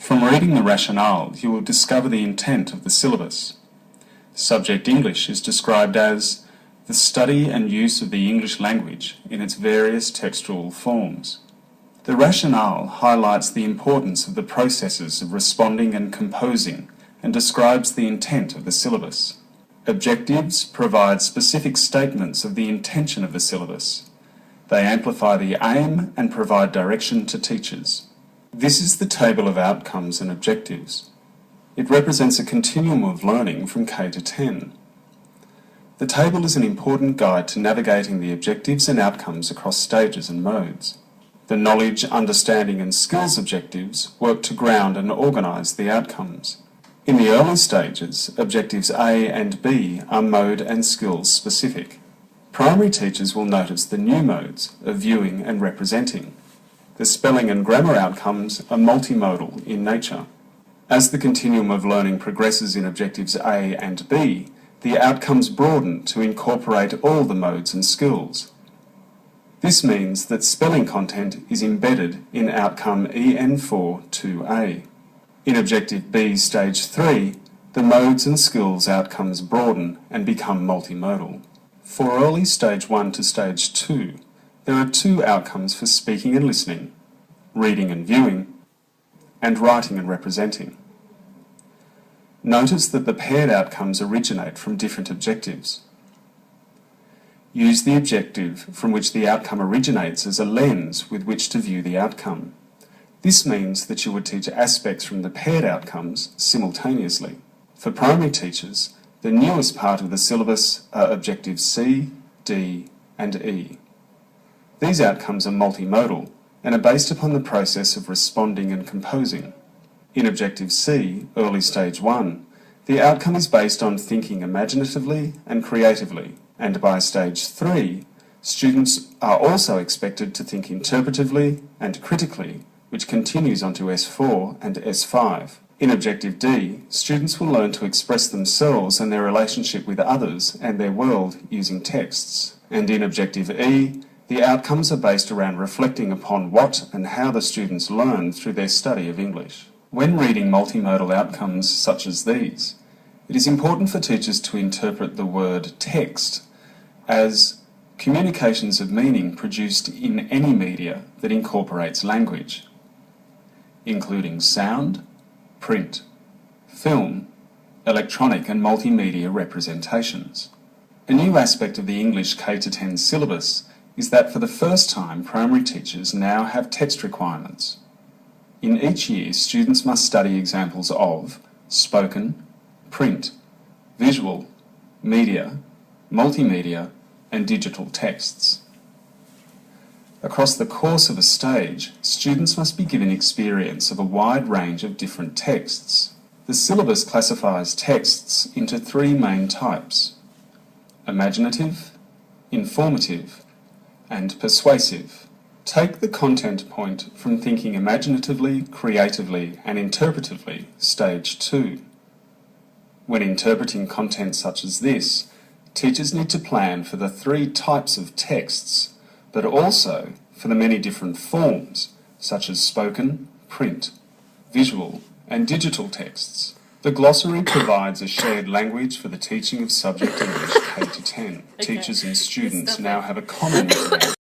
From reading the rationale, you will discover the intent of the syllabus. Subject English is described as the study and use of the English language in its various textual forms. The rationale highlights the importance of the processes of responding and composing and describes the intent of the syllabus. Objectives provide specific statements of the intention of the syllabus. They amplify the aim and provide direction to teachers. This is the table of outcomes and objectives. It represents a continuum of learning from K to 10. The table is an important guide to navigating the objectives and outcomes across stages and modes. The knowledge, understanding and skills objectives work to ground and organise the outcomes. In the early stages, objectives A and B are mode and skills specific. Primary teachers will notice the new modes of viewing and representing. The spelling and grammar outcomes are multimodal in nature. As the continuum of learning progresses in objectives A and B, the outcomes broaden to incorporate all the modes and skills. This means that spelling content is embedded in outcome EN4 2A. In objective B stage 3, the modes and skills outcomes broaden and become multimodal. For early stage 1 to stage 2, there are two outcomes for speaking and listening, reading and viewing, and writing and representing. Notice that the paired outcomes originate from different objectives. Use the objective from which the outcome originates as a lens with which to view the outcome. This means that you would teach aspects from the paired outcomes simultaneously. For primary teachers, the newest part of the syllabus are objectives C, D, and E. These outcomes are multimodal and are based upon the process of responding and composing. In objective C, early stage 1, the outcome is based on thinking imaginatively and creatively, and by stage 3, students are also expected to think interpretively and critically, which continues onto S4 and S5. In objective D, students will learn to express themselves and their relationship with others and their world using texts. And in objective E, the outcomes are based around reflecting upon what and how the students learn through their study of English. When reading multimodal outcomes such as these, it is important for teachers to interpret the word text as communications of meaning produced in any media that incorporates language, including sound, print, film, electronic and multimedia representations. A new aspect of the English K-10 syllabus is that for the first time primary teachers now have text requirements. In each year, students must study examples of spoken, print, visual, media, multimedia and digital texts. Across the course of a stage, students must be given experience of a wide range of different texts. The syllabus classifies texts into three main types: imaginative, informative, and persuasive. Take the content point from thinking imaginatively, creatively, and interpretively, stage 2. When interpreting content such as this, teachers need to plan for the three types of texts, but also for the many different forms, such as spoken, print, visual, and digital texts. The glossary provides a shared language for the teaching of subject English K-10. Teachers and students now have a common